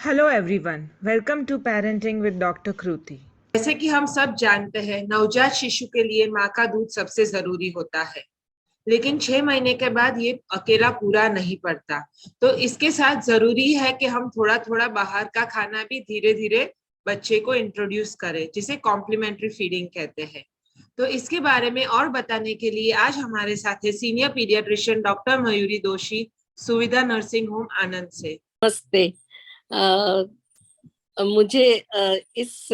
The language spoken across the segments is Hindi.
Hello everyone, welcome to parenting with doctor Kriti. जैसे कि हम सब जानते हैं, नवजात शिशु के लिए माँ का दूध सबसे जरूरी होता है। लेकिन 6 महीने के बाद ये अकेला पूरा नहीं पड़ता। तो इसके साथ जरूरी है कि हम थोड़ा थोड़ा बाहर का खाना भी धीरे धीरे बच्चे को इंट्रोड्यूस करें, जिसे कॉम्प्लीमेंट्री फीडिंग कहते हैं। तो इसके बारे में और बताने के लिए आज हमारे साथ है सीनियर पीडियाट्रिशियन डॉक्टर मयूरी दोषी, सुविधा नर्सिंग होम आनंद से। नमस्ते। मुझे इस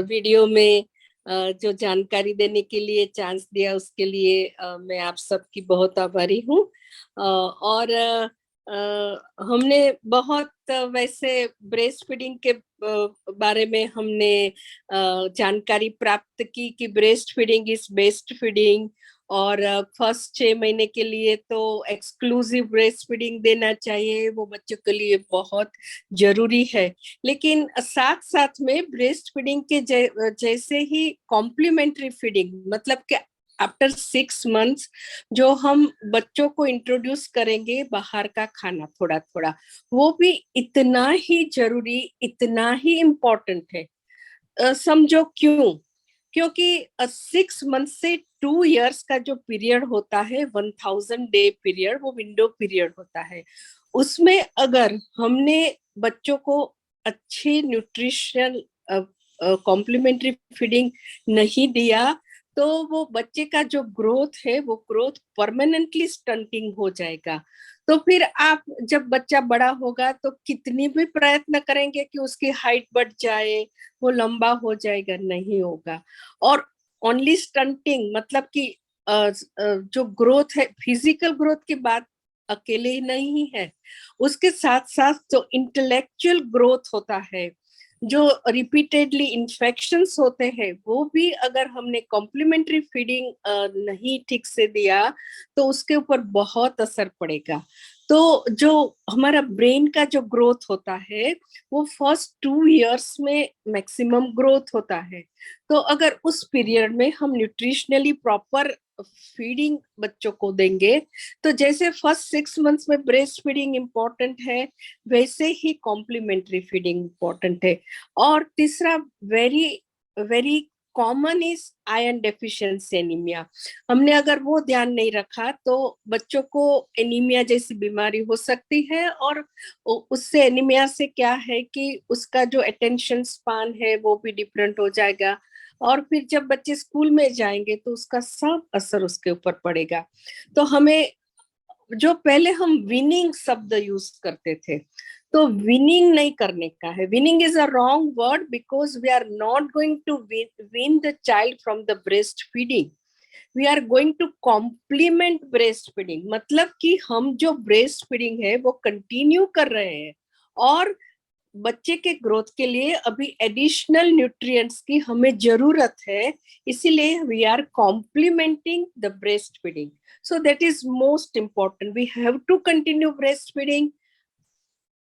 वीडियो में जो जानकारी देने के लिए चांस दिया उसके लिए मैं आप सबकी बहुत आभारी हूँ। और हमने बहुत वैसे ब्रेस्ट फीडिंग के बारे में हमने जानकारी प्राप्त की कि breast feeding is best feeding, और फर्स्ट 6 महीने के लिए तो एक्सक्लूसिव ब्रेस्ट फीडिंग देना चाहिए, वो बच्चों के लिए बहुत जरूरी है। लेकिन साथ साथ में ब्रेस्ट फीडिंग के जैसे ही कॉम्प्लीमेंट्री फीडिंग, मतलब कि आफ्टर 6 मंथ्स जो हम बच्चों को इंट्रोड्यूस करेंगे बाहर का खाना थोड़ा थोड़ा, वो भी इतना ही जरूरी, इतना ही इम्पोर्टेंट है। समझो क्यों? क्योंकि 6 मंथ से 2 इयर्स का जो पीरियड होता है, 1000 डे पीरियड, वो विंडो पीरियड होता है। उसमें अगर हमने बच्चों को अच्छी न्यूट्रिशन कॉम्प्लीमेंट्री फीडिंग नहीं दिया, तो वो बच्चे का जो ग्रोथ है वो ग्रोथ परमानेंटली स्टंटिंग हो जाएगा। तो फिर आप जब बच्चा बड़ा होगा तो कितनी भी प्रयत्न करेंगे कि उसकी हाइट बढ़ जाए, वो लंबा हो जाएगा, नहीं होगा। और ओनली स्टंटिंग मतलब कि जो ग्रोथ है, फिजिकल ग्रोथ की बात अकेले ही नहीं है, उसके साथ साथ जो इंटेलेक्चुअल ग्रोथ होता है, जो रिपीटेडली इन्फेक्शंस होते हैं, वो भी अगर हमने कॉम्प्लीमेंट्री फीडिंग नहीं ठीक से दिया तो उसके ऊपर बहुत असर पड़ेगा। तो जो हमारा ब्रेन का जो ग्रोथ होता है वो फर्स्ट 2 इयर्स में मैक्सिमम ग्रोथ होता है। तो अगर उस पीरियड में हम न्यूट्रिशनली प्रॉपर फीडिंग बच्चों को देंगे, तो जैसे फर्स्ट 6 मंथ्स में ब्रेस्ट फीडिंग इम्पोर्टेंट है, वैसे ही कॉम्प्लीमेंट्री फीडिंग इम्पोर्टेंट है। और तीसरा very very common is iron deficiency anaemia. हमने अगर वो ध्यान नहीं रखा तो बच्चों को एनीमिया जैसी बीमारी हो सकती है, और उससे एनीमिया से क्या है कि उसका जो अटेंशन स्पान है वो भी डिफरेंट हो जाएगा, और फिर जब बच्चे स्कूल में जाएंगे तो उसका सब असर उसके ऊपर पड़ेगा। तो हमें, जो पहले हम विनिंग शब्द यूज करते थे, तो विनिंग नहीं करने का है। Weaning is a wrong word because we are not going to wean the child from the breast feeding, we are going to complement breast feeding. मतलब कि हम जो ब्रेस्ट फीडिंग है वो कंटिन्यू कर रहे हैं, और बच्चे के ग्रोथ के लिए अभी एडिशनल न्यूट्रिएंट्स की हमें जरूरत है, इसीलिए we are complementing the breast feeding. So that is most important, we have to continue breast feeding.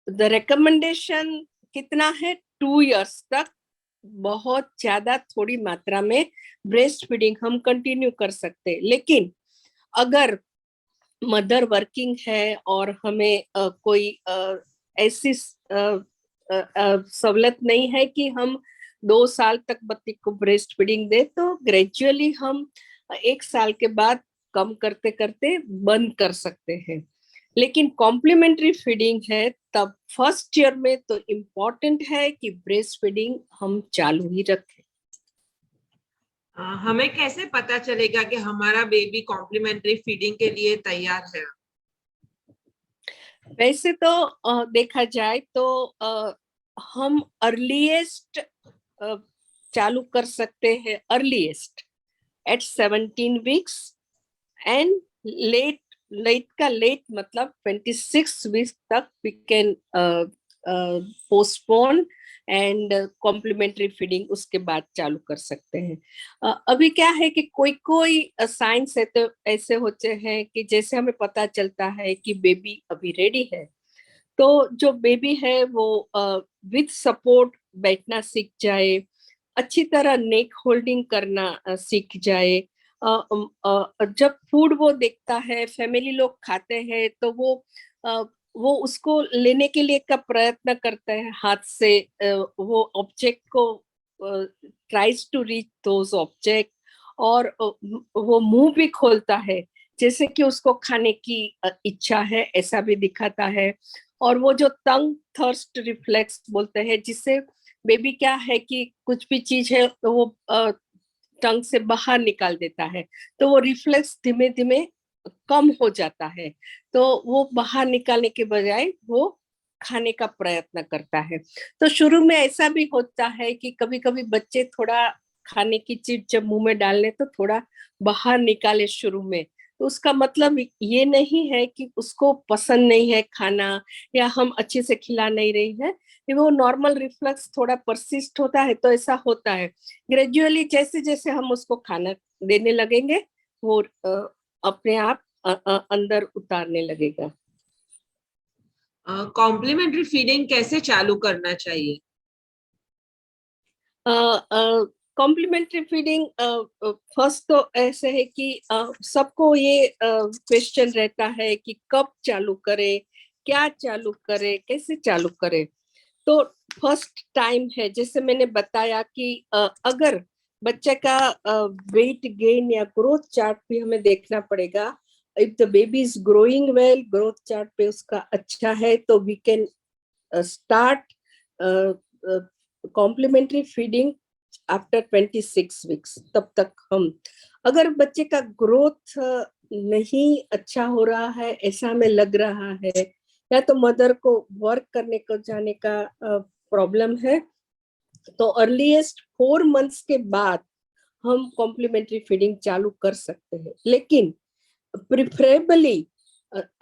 The recommendation कितना है? 2 इयर्स तक बहुत ज्यादा थोड़ी मात्रा में ब्रेस्ट फीडिंग हम कंटिन्यू कर सकते हैं। लेकिन अगर मदर वर्किंग है और हमें कोई ऐसी सहूलत नहीं है कि हम 2 साल तक बच्चे को ब्रेस्ट फीडिंग दे, तो ग्रेजुअली हम 1 साल के बाद कम करते करते बंद कर सकते हैं। लेकिन कॉम्प्लीमेंट्री फीडिंग है तब फर्स्ट ईयर में तो इम्पोर्टेंट है कि ब्रेस्ट फीडिंग हम चालू ही रखें। हमें कैसे पता चलेगा कि हमारा बेबी कॉम्प्लीमेंट्री फीडिंग के लिए तैयार है? वैसे तो देखा जाए तो हम अर्लीस्ट चालू कर सकते हैं, earliest at 17 weeks, and late, late का लेट मतलब 26 वीक्स तक we can postpone, and complementary feeding उसके बाद चालू कर सकते हैं। अभी क्या है कि कोई कोई साइंस है तो ऐसे होते हैं कि जैसे हमें पता चलता है कि बेबी अभी रेडी है, तो जो बेबी है वो विद सपोर्ट बैठना सीख जाए, अच्छी तरह नेक होल्डिंग करना सीख जाए। जब फूड वो देखता है, फैमिली लोग खाते हैं, तो वो वो उसको लेने के लिए का प्रयत्न करता है हाथ से, वो ऑब्जेक्ट को tries to reach those object, और वो मुंह भी खोलता है जैसे कि उसको खाने की इच्छा है, ऐसा भी दिखाता है। और वो जो टंग थर्स्ट रिफ्लेक्स बोलते हैं, जिससे बेबी क्या है कि कुछ भी चीज है तो वो टंग से बाहर निकाल देता है, तो वो रिफ्लेक्स धीमे धीमे कम हो जाता है। तो वो बाहर निकालने के बजाय वो खाने का प्रयत्न करता है। तो शुरू में ऐसा भी होता है कि कभी कभी बच्चे थोड़ा खाने की चीज जब मुंह में डालने तो थोड़ा बाहर निकाले शुरू में, तो उसका मतलब ये नहीं है कि उसको पसंद नहीं है खाना या हम अच्छे से खिला नहीं रही है, कि वो नॉर्मल रिफ्लेक्स थोड़ा परसिस्ट होता है, तो ऐसा होता है। ग्रेजुअली जैसे जैसे हम उसको खाना देने लगेंगे, वो अपने आप अंदर उतारने लगेगा। कॉम्प्लीमेंट्री फीडिंग कैसे चालू करना चाहिए? कॉम्प्लीमेंट्री फीडिंग फर्स्ट तो ऐसे है कि सबको ये क्वेश्चन रहता है कि कब चालू करे, क्या चालू करे, कैसे चालू करे। तो फर्स्ट टाइम है, जैसे मैंने बताया कि अगर बच्चे का वेट गेन या ग्रोथ चार्ट भी हमें देखना पड़ेगा। If the baby is growing well, growth chart पे उसका अच्छा है, तो we can start complementary feeding after 26 weeks. तब तक हम, अगर बच्चे का ग्रोथ नहीं अच्छा हो रहा है, ऐसा हमें लग रहा है, या तो मदर को वर्क करने को जाने का प्रॉब्लम है, तो अर्लीस्ट 4 मंथ्स के बाद हम कॉम्प्लीमेंट्री फीडिंग चालू कर सकते हैं। लेकिन प्रिफरेबली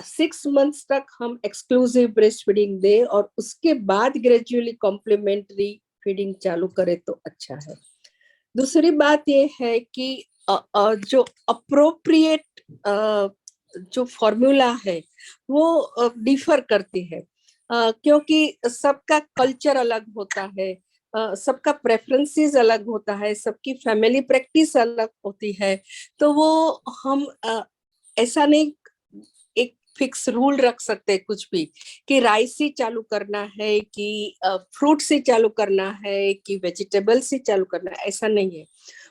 6 मंथ्स तक हम एक्सक्लूसिव ब्रेस्ट फीडिंग दे और उसके बाद ग्रेजुअली कॉम्प्लीमेंट्री फीडिंग चालू करे तो अच्छा है। दूसरी बात ये है कि जो अप्रोप्रिएट जो फॉर्मूला है वो डिफर करती है, क्योंकि सबका कल्चर अलग होता है, सबका प्रेफरेंसेस अलग होता है, सबकी फैमिली प्रैक्टिस अलग होती है। तो वो हम ऐसा नहीं एक फिक्स रूल रख सकते कुछ भी, कि राइस से चालू करना है कि फ्रूट से चालू करना है कि वेजिटेबल से चालू करना है, ऐसा नहीं है।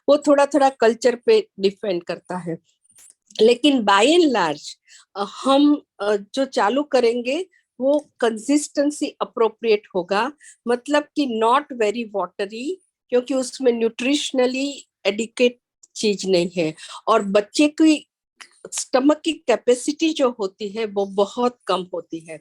वो थोड़ा थोड़ा कल्चर पे डिपेंड करता है। लेकिन बाय एंड लार्ज हम जो चालू करेंगे वो कंसिस्टेंसी अप्रोप्रिएट होगा, मतलब कि नॉट वेरी वाटरी, क्योंकि उसमें न्यूट्रिशनली एडिकेट चीज नहीं है, और बच्चे की स्टमक की कैपेसिटी जो होती है वो बहुत कम होती है।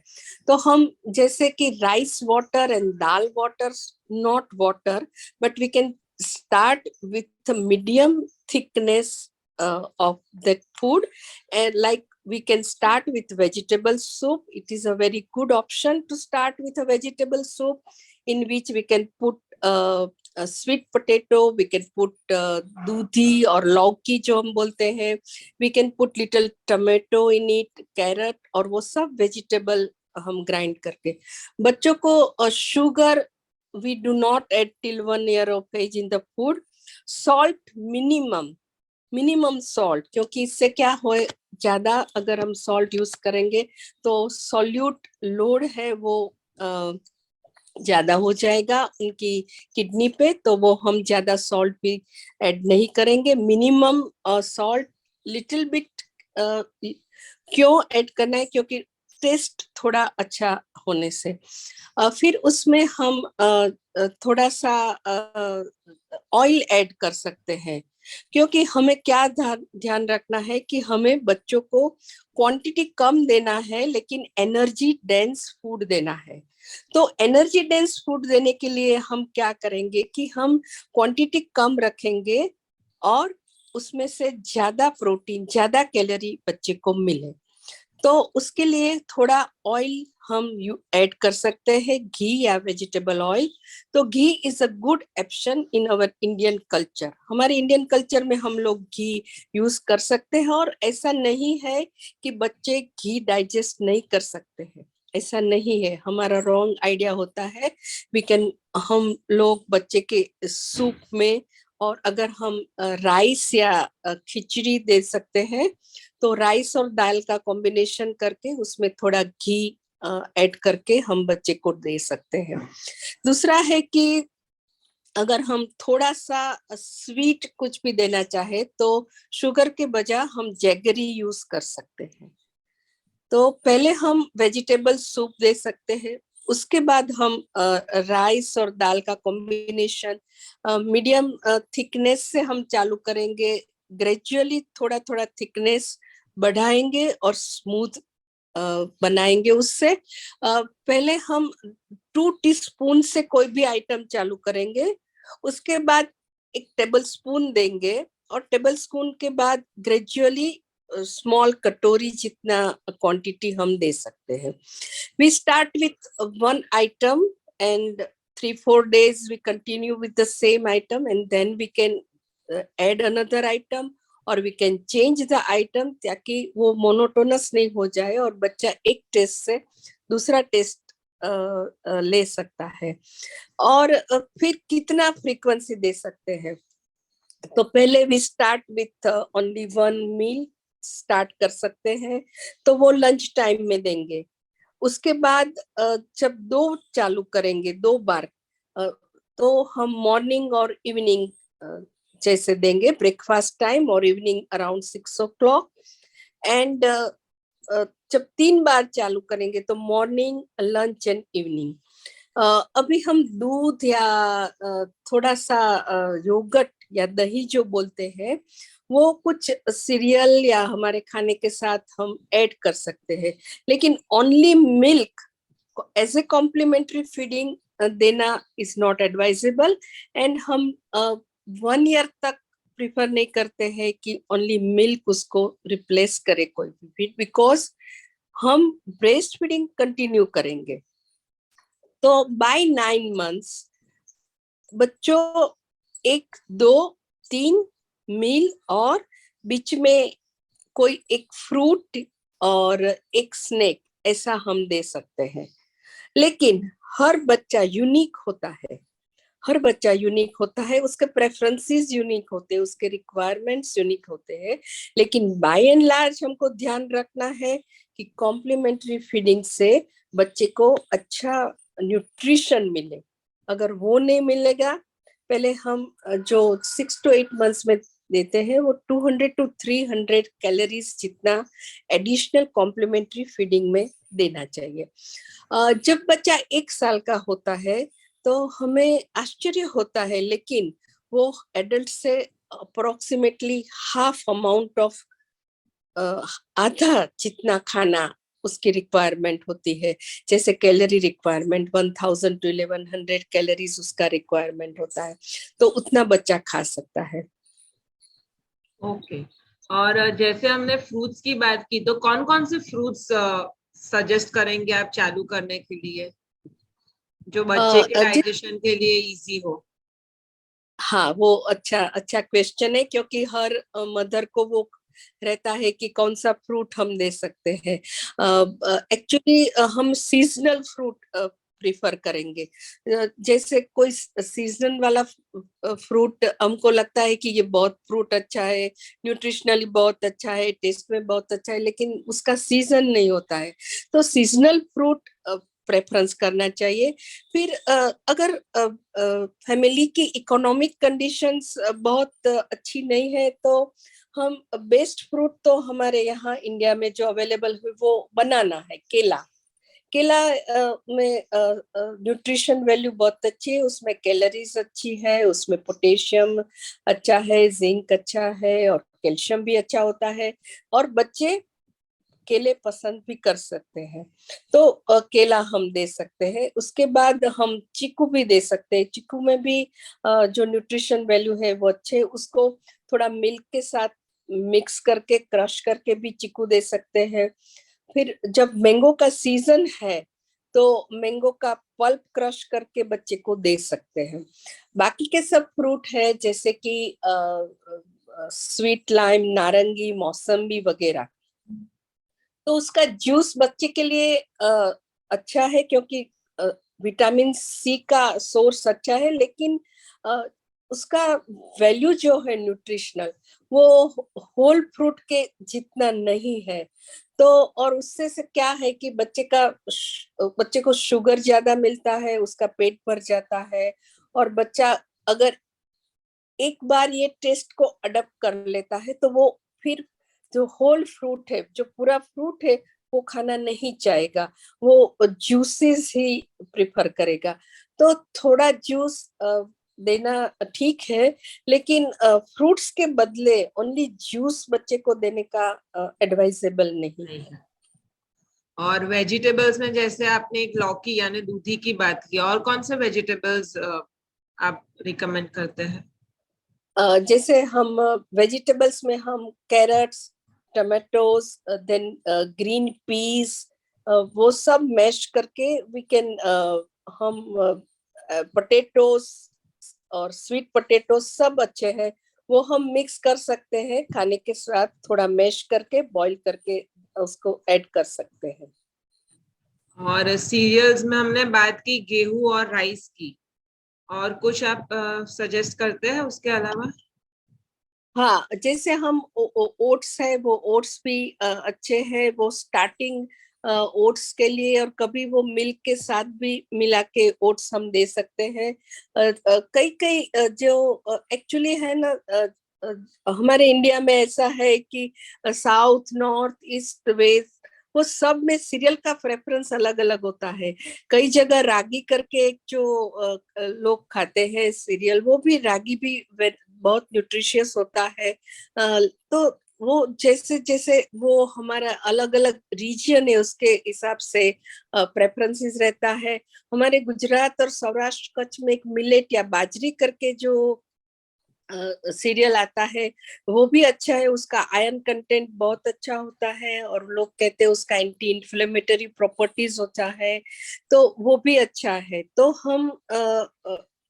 तो हम जैसे कि rice water and dal water, not water, but we can start with a medium thickness of that food, and like we can start with vegetable soup. It is a very good option to start with a vegetable soup, in which we can put a sweet potato, we can put दूधी और लौकी जो हम बोलते हैं, we can put little tomato in it, carrot, और वो सब वेजिटेबल हम ग्राइंड करके बच्चों को sugar we do not add till 1 year of age in the food. Salt minimum salt, क्योंकि इससे क्या हो, ज्यादा अगर हम सॉल्ट यूज करेंगे तो सॉल्यूट लोड है वो ज्यादा हो जाएगा उनकी किडनी पे, तो वो हम ज्यादा सॉल्ट भी ऐड नहीं करेंगे। मिनिमम सॉल्ट, लिटिल बिट क्यों ऐड करना है, क्योंकि टेस्ट थोड़ा अच्छा होने से। फिर उसमें हम थोड़ा सा ऑयल ऐड कर सकते हैं, क्योंकि हमें क्या ध्यान रखना है कि हमें बच्चों को क्वांटिटी कम देना है लेकिन एनर्जी डेंस फूड देना है। तो एनर्जी डेंस फूड देने के लिए हम क्या करेंगे कि हम क्वांटिटी कम रखेंगे और उसमें से ज्यादा प्रोटीन, ज्यादा कैलोरी बच्चे को मिले। तो उसके लिए थोड़ा ऑयल हम ऐड कर सकते हैं, घी या वेजिटेबल ऑयल। तो ghee is a good option in our Indian culture. हमारे इंडियन कल्चर में हम लोग घी यूज कर सकते हैं, और ऐसा नहीं है कि बच्चे घी डाइजेस्ट नहीं कर सकते हैं, ऐसा नहीं है, हमारा रॉन्ग आइडिया होता है। वी कैन, हम लोग बच्चे के सूप में, और अगर हम राइस या खिचड़ी दे सकते हैं, तो राइस और दाल का कॉम्बिनेशन करके उसमें थोड़ा घी ऐड करके हम बच्चे को दे सकते हैं। दूसरा है कि अगर हम थोड़ा सा स्वीट कुछ भी देना चाहे तो शुगर के बजाय हम जैगरी यूज कर सकते हैं। तो पहले हम वेजिटेबल सूप दे सकते हैं, उसके बाद हम राइस और दाल का कॉम्बिनेशन मीडियम थिकनेस से हम चालू करेंगे, ग्रेजुअली थोड़ा थोड़ा थिकनेस बढ़ाएंगे और स्मूथ बनाएंगे। उससे पहले हम 2 टीस्पून से कोई भी आइटम चालू करेंगे, उसके बाद 1 टेबल स्पून देंगे और टेबल स्पून के बाद ग्रेजुअली स्मॉल कटोरी जितना क्वांटिटी हम दे सकते हैं। We start with 1 item and 3-4 days we continue with the same item and then we can add another item और we can change the item, ताकि वो मोनोटोनस नहीं हो जाए और बच्चा एक टेस्ट से दूसरा टेस्ट ले सकता है। और फिर कितना फ्रीक्वेंसी दे सकते हैं, तो पहले we start with only 1 meal start कर सकते हैं, तो वो लंच टाइम में देंगे। उसके बाद जब 2 चालू करेंगे 2 बार, तो हम मॉर्निंग और इवनिंग जैसे देंगे, ब्रेकफास्ट टाइम और इवनिंग अराउंड 6 o'clock। एंड जब 3 बार चालू करेंगे तो मॉर्निंग, लंच एंड इवनिंग। अभी हम दूध या थोड़ा सा योगर्ट या दही जो बोलते हैं, वो कुछ सीरियल या हमारे खाने के साथ हम ऐड कर सकते हैं, लेकिन only milk as a complementary feeding देना इज नॉट एडवाइजेबल। एंड हम 1 ईयर तक प्रिफर नहीं करते हैं कि ओनली मिल्क उसको रिप्लेस करे कोई भी फीड, बिकॉज हम ब्रेस्ट फीडिंग कंटिन्यू करेंगे। तो बाय 9 months बच्चों 1, 2, 3 मील और बीच में कोई एक फ्रूट और एक स्नैक ऐसा हम दे सकते हैं। लेकिन हर बच्चा यूनिक होता है, हर बच्चा यूनिक होता है, उसके प्रेफरेंसेस यूनिक होते हैं, उसके रिक्वायरमेंट्स यूनिक होते हैं। लेकिन बाय एंड लार्ज हमको ध्यान रखना है कि कॉम्प्लीमेंट्री फीडिंग से बच्चे को अच्छा न्यूट्रिशन मिले। अगर वो नहीं मिलेगा, पहले हम जो 6 to 8 months में देते हैं वो 200 to 300 कैलोरीज जितना एडिशनल कॉम्प्लीमेंट्री फीडिंग में देना चाहिए। जब बच्चा 1 साल का होता है तो हमें आश्चर्य होता है, लेकिन वो एडल्ट से अप्रोक्सीमेटली हाफ अमाउंट ऑफ आधा जितना खाना उसकी रिक्वायरमेंट होती है। जैसे कैलोरी रिक्वायरमेंट 1000 to 1100 कैलोरीज उसका रिक्वायरमेंट होता है, तो उतना बच्चा खा सकता है। ओके। और जैसे हमने फ्रूट्स की बात की, तो कौन कौन से फ्रूट्स सजेस्ट करेंगे आप चालू करने के लिए, जो बच्चे के डाइजेशन के लिए इजी हो? हाँ, वो अच्छा क्वेश्चन है, क्योंकि हर मदर को वो रहता है कि कौन सा फ्रूट हम दे सकते हैं। एक्चुअली हम सीजनल फ्रूट प्रिफर करेंगे। जैसे कोई सीजन वाला फ्रूट हमको लगता है कि ये बहुत फ्रूट अच्छा है, न्यूट्रिशनली बहुत अच्छा है, टेस्ट में बहुत अच्छा है, लेकिन उसका सीजन नहीं होता है, तो सीजनल फ्रूट प्रेफरेंस करना चाहिए। फिर अगर फैमिली की इकोनॉमिक कंडीशंस बहुत अच्छी नहीं है, तो हम बेस्ट फ्रूट तो हमारे यहाँ इंडिया में जो अवेलेबल है वो बनाना है, केला। केला में न्यूट्रिशन वैल्यू बहुत अच्छी है, उसमें कैलोरीज अच्छी है, उसमें पोटेशियम अच्छा है, जिंक अच्छा है और कैल्शियम भी अच्छा होता है, और बच्चे केले पसंद भी कर सकते हैं, तो केला हम दे सकते हैं। उसके बाद हम चीकू भी दे सकते हैं। चीकू में भी जो न्यूट्रिशन वैल्यू है वो अच्छे, उसको थोड़ा मिल्क के साथ मिक्स करके क्रश करके भी चीकू दे सकते हैं। फिर जब मैंगो का सीजन है तो मैंगो का पल्प क्रश करके बच्चे को दे सकते हैं। बाकी के सब फ्रूट है जैसे कि स्वीट लाइम, नारंगी, मौसम्बी वगैरह, तो उसका जूस बच्चे के लिए अच्छा है, क्योंकि विटामिन सी का सोर्स अच्छा है। लेकिन उसका वैल्यू जो है न्यूट्रिशनल, वो होल फ्रूट के जितना नहीं है। तो और उससे से क्या है कि बच्चे को शुगर ज्यादा मिलता है, उसका पेट भर जाता है। और बच्चा अगर एक बार ये टेस्ट को अडॉप्ट कर लेता है तो वो फिर जो होल फ्रूट है, जो पूरा फ्रूट है, वो खाना नहीं चाहेगा, वो जूसेस ही प्रिफर करेगा। तो थोड़ा जूस देना ठीक है, लेकिन फ्रूट्स के बदले ओनली जूस बच्चे को देने का एडवाइजेबल नहीं नहीं है। है। और वेजिटेबल्स में जैसे आपने एक लौकी यानी दूधी की बात की, और कौन से वेजिटेबल्स आप रिकमेंड करते हैं? जैसे हम वेजिटेबल्स में हम carrots, tomatoes, then green peas, वो सब मैश करके वी कैन, हम पोटैटोज और स्वीट पोटैटो सब अच्छे हैं, वो हम मिक्स कर सकते हैं, खाने के साथ थोड़ा मैश करके बॉईल करके उसको ऐड कर सकते हैं। और सीरियल्स में हमने बात की गेहूं और राइस की, और कुछ आप सजेस्ट करते हैं उसके अलावा? हाँ, जैसे हम ओट्स है, वो ओट्स भी अच्छे हैं, वो स्टार्टिंग ओट्स के लिए, और कभी वो मिल्क के साथ भी मिला के ओट्स हम दे सकते हैं। कई कई जो एक्चुअली है ना, हमारे इंडिया में ऐसा है कि साउथ, नॉर्थ, ईस्ट, वेस्ट, वो सब में सीरियल का प्रेफरेंस अलग अलग होता है। कई जगह रागी करके एक जो लोग खाते हैं सीरियल, वो भी रागी भी बहुत न्यूट्रिशियस होता है। तो वो जैसे जैसे वो हमारा अलग अलग रीजन है, उसके हिसाब से प्रेफरेंसेस रहता है। हमारे गुजरात और सौराष्ट्र कच्छ में एक मिलेट या बाजरी करके जो सीरियल आता है, वो भी अच्छा है, उसका आयरन कंटेंट बहुत अच्छा होता है, और लोग कहते हैं उसका एंटी इन्फ्लेमेटरी प्रॉपर्टीज होता है, तो वो भी अच्छा है। तो हम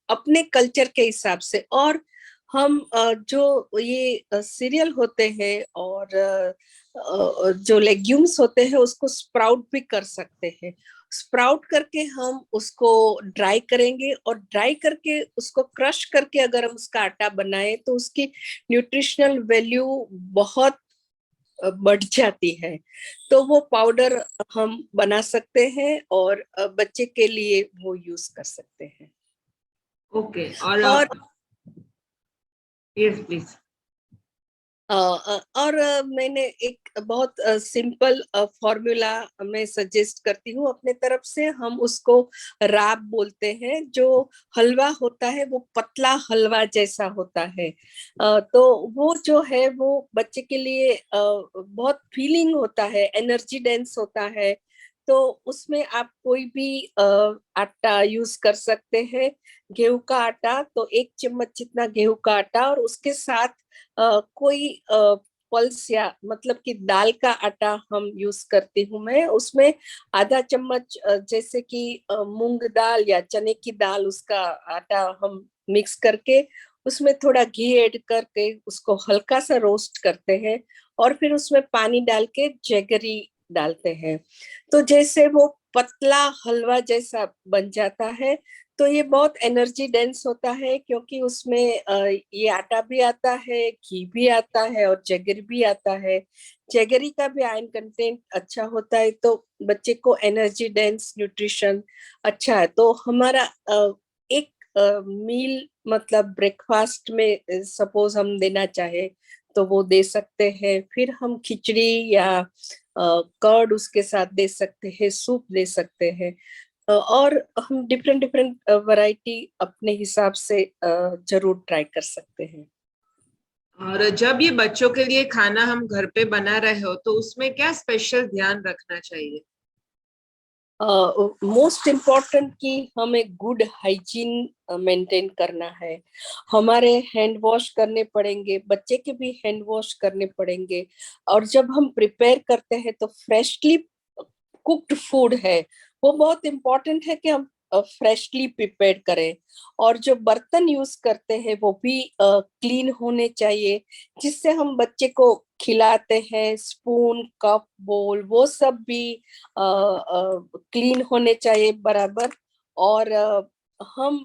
अपने कल्चर के हिसाब से, और हम जो ये सीरियल होते हैं और जो लेग्यूम्स होते हैं, उसको स्प्राउट भी कर सकते हैं। स्प्राउट करके हम उसको ड्राई करेंगे, और ड्राई करके उसको क्रश करके अगर हम उसका आटा बनाए तो उसकी न्यूट्रिशनल वैल्यू बहुत बढ़ जाती है। तो वो पाउडर हम बना सकते हैं और बच्चे के लिए वो यूज कर सकते हैं। ओके। और और यस प्लीज। और मैंने एक बहुत सिंपल फॉर्मूला मैं सजेस्ट करती हूँ अपने तरफ से। हम उसको राब बोलते हैं। जो हलवा होता है वो पतला हलवा जैसा होता है। तो वो जो है वो बच्चे के लिए बहुत फीलिंग होता है, एनर्जी डेंस होता है। तो उसमें आप कोई भी आटा यूज कर सकते हैं। गेहूं का आटा, तो 1 चम्मच जितना गेहूं का आटा, और उसके साथ कोई पल्स या मतलब कि दाल का आटा हम यूज करती हूँ मैं। उसमें ½ चम्मच जैसे कि मूंग दाल या चने की दाल, उसका आटा हम मिक्स करके उसमें थोड़ा घी ऐड करके उसको हल्का सा रोस्ट करते हैं, और फिर उसमें पानी डाल के जैगरी डालते हैं। तो जैसे वो पतला हलवा जैसा बन जाता है। तो ये बहुत एनर्जी डेंस होता है, क्योंकि उसमें ये आटा भी आता है, घी भी आता है, और जगरी भी आता है। जगरी का भी आयरन कंटेंट अच्छा होता है, तो बच्चे को एनर्जी डेंस न्यूट्रिशन अच्छा है। तो हमारा एक मील मतलब ब्रेकफास्ट में सपोज हम देना चाहे तो वो दे सकते हैं। फिर हम खिचड़ी या कर्ड उसके साथ दे सकते हैं, सूप दे सकते हैं। और हम डिफरेंट डिफरेंट वैरायटी अपने हिसाब से जरूर ट्राई कर सकते हैं। और जब ये बच्चों के लिए खाना हम घर पे बना रहे हो तो उसमें क्या स्पेशल ध्यान रखना चाहिए? मोस्ट इम्पोर्टेंट कि हमें गुड हाइजीन मेंटेन करना है। हमारे हैंड वॉश करने पड़ेंगे, बच्चे के भी हैंड वॉश करने पड़ेंगे। और जब हम प्रिपेयर करते हैं तो फ्रेशली कुक्ड फूड है, वो बहुत इम्पोर्टेंट है कि हम फ्रेशली प्रिपेयर करें। और जो बर्तन यूज करते हैं वो भी क्लीन होने चाहिए, जिससे हम बच्चे को खिलाते हैं। स्पून, कप, बोल, वो सब भी क्लीन होने चाहिए बराबर। और हम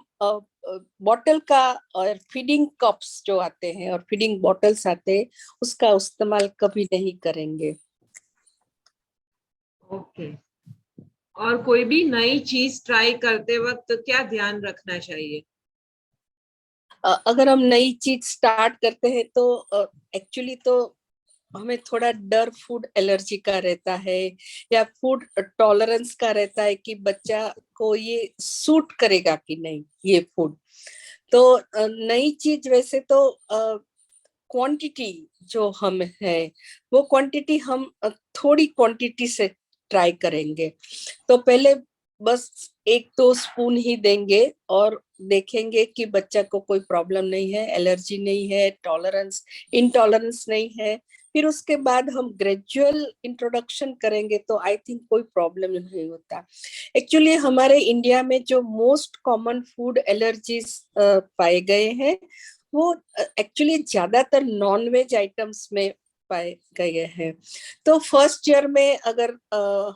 बॉटल का और फीडिंग कप्स जो आते हैं और फीडिंग बॉटल्स आते हैं, उसका इस्तेमाल कभी नहीं करेंगे। ओके। और कोई भी नई चीज ट्राई करते वक्त क्या ध्यान रखना चाहिए? अगर हम नई चीज स्टार्ट करते हैं तो एक्चुअली तो हमें थोड़ा डर फूड एलर्जी का रहता है या फूड टॉलरेंस का रहता है कि बच्चा को ये सूट करेगा कि नहीं ये फूड। तो नई चीज वैसे तो क्वांटिटी जो हम है वो क्वांटिटी हम थोड़ी क्वांटिटी से ट्राई करेंगे। तो पहले बस 1-2 स्पून ही देंगे और देखेंगे कि बच्चा को कोई प्रॉब्लम नहीं है, एलर्जी नहीं है, टॉलरेंस इंटॉलरेंस नहीं है। फिर उसके बाद हम ग्रेजुअल इंट्रोडक्शन करेंगे तो आई थिंक कोई प्रॉब्लम नहीं होता। एक्चुअली हमारे इंडिया में जो मोस्ट कॉमन फूड एलर्जीज पाए गए हैं वो एक्चुअली ज्यादातर नॉन वेज आइटम्स में पाए गए हैं। तो फर्स्ट ईयर में अगर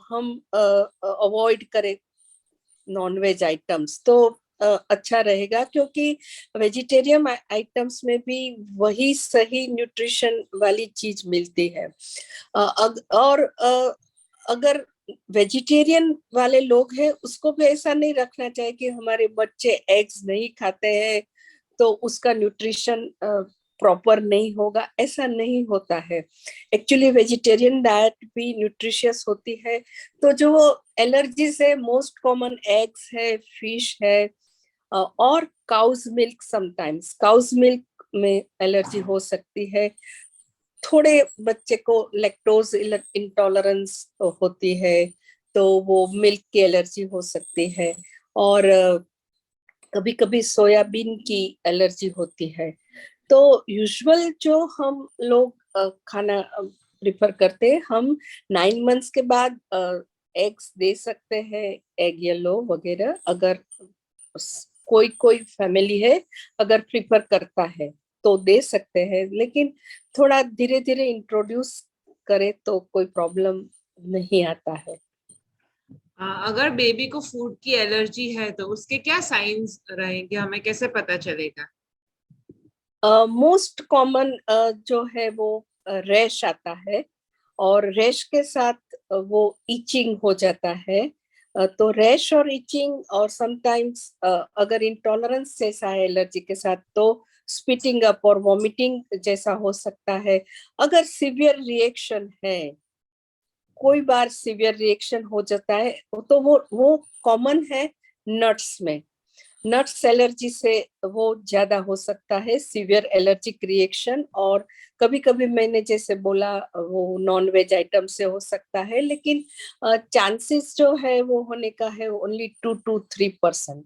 हम अवॉइड करें नॉन वेज आइटम्स तो अच्छा रहेगा, क्योंकि वेजिटेरियन आइटम्स में भी वही सही न्यूट्रिशन वाली चीज मिलती है। और अगर वेजिटेरियन वाले लोग हैं उसको भी ऐसा नहीं रखना चाहिए कि हमारे बच्चे एग्स नहीं खाते हैं तो उसका न्यूट्रिशन प्रॉपर नहीं होगा, ऐसा नहीं होता है। एक्चुअली वेजिटेरियन डाइट भी न्यूट्रिशियस होती है। तो जो एलर्जीज है मोस्ट कॉमन एग्स है, फिश है, और cow's milk, sometimes cow's milk में एलर्जी हो सकती है। थोड़े बच्चे को लैक्टोज इंटॉलरेंस होती है तो वो मिल्क की एलर्जी हो सकती है। और कभी कभी सोयाबीन की एलर्जी होती है। तो यूजुअल जो हम लोग खाना प्रिफर करते हैं, हम 9 मंथ्स के बाद एग्स दे सकते हैं, एग येलो वगैरह, अगर कोई कोई फैमिली है अगर प्रिफर करता है तो दे सकते हैं। लेकिन थोड़ा धीरे धीरे इंट्रोड्यूस करे तो कोई प्रॉब्लम नहीं आता है। अगर बेबी को फूड की एलर्जी है तो उसके क्या साइंस रहेंगे, हमें कैसे पता चलेगा? मोस्ट कॉमन जो है वो रैश आता है, और रैश के साथ वो इचिंग हो जाता है। तो रैश और इचिंग, और समटाइम्स अगर इंटॉलरेंस जैसा है एलर्जी के साथ तो स्पिटिंग अप और वॉमिटिंग जैसा हो सकता है। अगर सीवियर रिएक्शन है, कोई बार सीवियर रिएक्शन हो जाता है तो वो कॉमन है नट्स में। नट्स एलर्जी से वो ज्यादा हो सकता है सीवियर एलर्जिक रिएक्शन। और कभी कभी मैंने जैसे बोला वो नॉन वेज आइटम से हो सकता है, लेकिन चांसेस जो है वो होने का है ओनली 2 to 3%।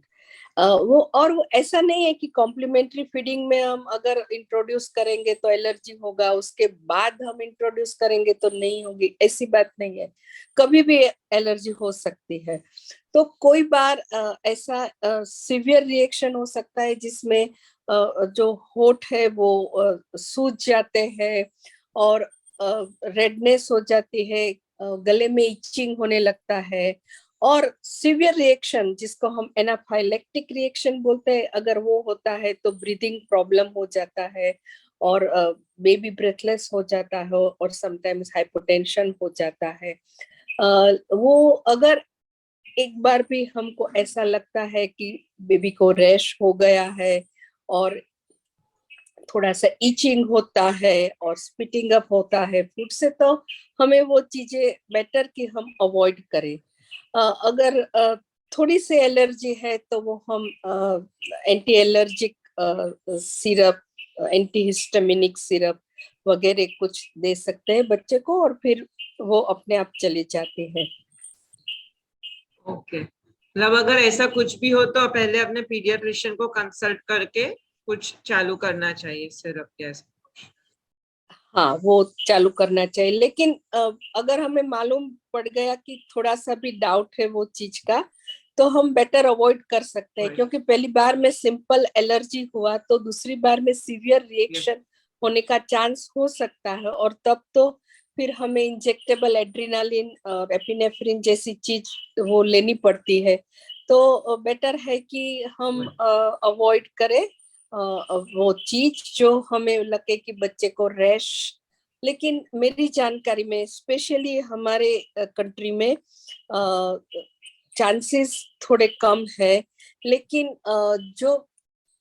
वो ऐसा नहीं है कि कॉम्प्लीमेंट्री फीडिंग में हम अगर इंट्रोड्यूस करेंगे तो एलर्जी होगा, उसके बाद हम इंट्रोड्यूस करेंगे तो नहीं होगी, ऐसी बात नहीं है। कभी भी एलर्जी हो सकती है। तो कोई बार ऐसा सीवियर रिएक्शन हो सकता है जिसमें जो होठ है वो सूज जाते हैं और रेडनेस हो जाती है, गले में इचिंग होने लगता है। और सीवियर रिएक्शन जिसको हम एनाफाइलेक्टिक रिएक्शन बोलते हैं, अगर वो होता है तो ब्रीदिंग प्रॉब्लम हो जाता है और बेबी ब्रेथलेस हो जाता है और समटाइम्स हाइपोटेंशन हो जाता है। वो अगर एक बार भी हमको ऐसा लगता है कि बेबी को रैश हो गया है और थोड़ा सा इचिंग होता है और स्पिटिंग अप होता है फूड से, तो हमें वो चीजें बेटर कि हम अवॉइड करें। अगर थोड़ी सी एलर्जी है तो वो हम anti allergic syrup, anti histaminic syrup वगैरह कुछ दे सकते हैं बच्चे को और फिर वो अपने आप चले जाते हैं। ओके, मतलब अगर ऐसा कुछ भी हो तो पहले अपने पीडियाट्रिशियन को कंसल्ट करके कुछ चालू करना चाहिए, सिरप जैसे। हाँ वो चालू करना चाहिए, लेकिन अगर हमें मालूम पड़ गया कि थोड़ा सा भी डाउट है वो चीज का तो हम बेटर अवॉइड कर सकते हैं, क्योंकि पहली बार में सिंपल एलर्जी हुआ तो दूसरी बार में सीवियर रिएक्शन होने का चांस हो सकता है, और तब तो फिर हमें इंजेक्टेबल एड्रेनालिन और एपिनेफ्रिन जैसी चीज वो लेनी पड़ती है। तो बेटर है कि हम अवॉइड करें वो चीज जो हमें लगे कि बच्चे को रैश। लेकिन मेरी जानकारी में स्पेशली हमारे कंट्री में चांसेस थोड़े कम है, लेकिन जो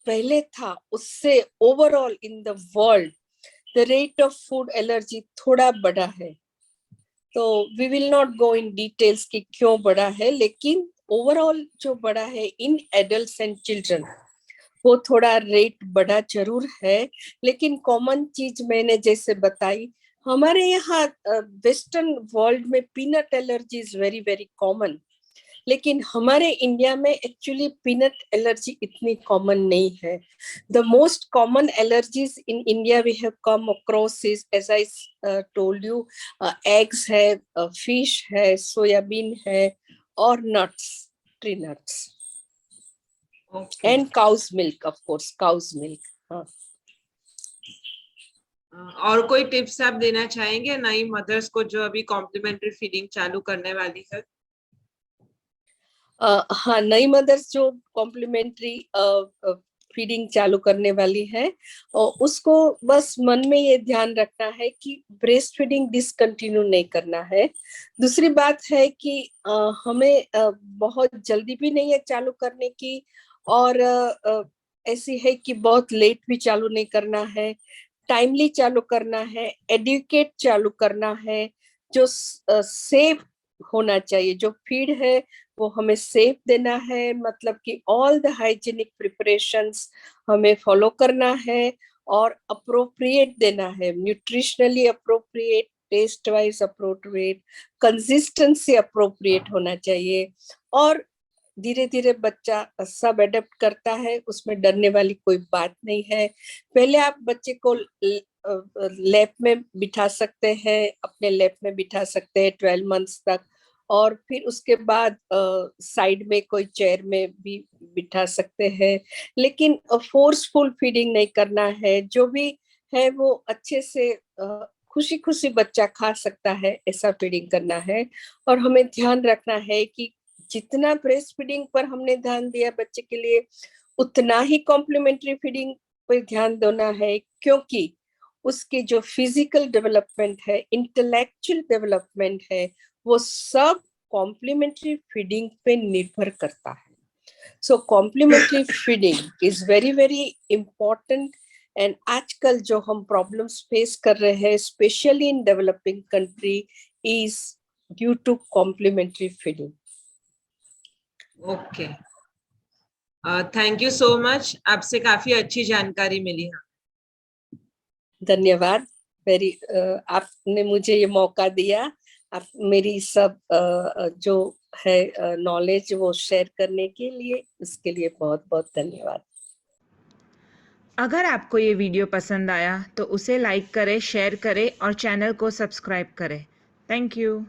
पहले था उससे overall in the world the rate of food allergy थोड़ा बढ़ा है। तो we will not go in details कि क्यों बढ़ा है, लेकिन ओवरऑल जो बढ़ा है इन एडल्ट्स एंड चिल्ड्रन वो थोड़ा रेट बढ़ा जरूर है। लेकिन कॉमन चीज मैंने जैसे बताई, हमारे यहाँ वेस्टर्न वर्ल्ड में peanut allergy is very very common, लेकिन हमारे इंडिया में एक्चुअली पीनट एलर्जी इतनी कॉमन नहीं है। The most common allergies in India we have come across is as I told you, eggs है, फिश है, सोयाबीन है और nuts, tree nuts and cow's milk, of course cow's milk. हाँ, और कोई टिप्स आप देना चाहेंगे नई मदर्स को जो अभी कॉम्प्लीमेंट्री फीडिंग चालू करने वाली है? हाँ, नई मदर्स जो कॉम्प्लीमेंट्री फीडिंग चालू करने वाली है और उसको बस मन में ये ध्यान रखना है कि ब्रेस्ट फीडिंग डिसकंटिन्यू नहीं करना है। दूसरी बात है कि हमें बहुत जल्दी भी नहीं है चालू करने की, और ऐसी है कि बहुत लेट भी चालू नहीं करना है, टाइमली चालू करना है, एडुकेट चालू करना है, जो सेफ होना चाहिए। जो फीड है वो हमें सेफ देना है, मतलब कि ऑल द हाइजीनिक प्रिपरेशंस हमें फॉलो करना है और अप्रोप्रिएट देना है, nutritionally appropriate, taste wise appropriate, consistency appropriate होना चाहिए। और धीरे धीरे बच्चा सब एडेप्ट करता है, उसमें डरने वाली कोई बात नहीं है। पहले आप बच्चे को लैब में बिठा सकते हैं, अपने लैब में बिठा सकते हैं 12 मंथ्स तक, और फिर उसके बाद साइड में कोई चेयर में भी बिठा सकते हैं, लेकिन फोर्सफुल फीडिंग नहीं करना है। जो भी है वो अच्छे से खुशी खुशी बच्चा खा सकता है, ऐसा फीडिंग करना है। और हमें ध्यान रखना है कि जितना ब्रेस्ट फीडिंग पर हमने ध्यान दिया बच्चे के लिए, उतना ही कॉम्प्लीमेंट्री फीडिंग पर ध्यान देना है, क्योंकि उसकी जो फिजिकल डेवलपमेंट है, इंटेलेक्चुअल डेवलपमेंट है, वो सब कॉम्प्लीमेंट्री फीडिंग पे निर्भर करता है। So complementary feeding is very very important. And आजकल जो हम प्रॉब्लम्स फेस कर रहे हैं specially in developing country is due to complementary feeding. Okay, thank you so much, आपसे काफी अच्छी जानकारी मिली है। धन्यवाद। वेरी आपने मुझे ये मौका दिया, आप मेरी सब जो है नॉलेज वो शेयर करने के लिए, उसके लिए बहुत बहुत धन्यवाद। अगर आपको ये वीडियो पसंद आया तो उसे लाइक करें, शेयर करें और चैनल को सब्सक्राइब करें। Thank you.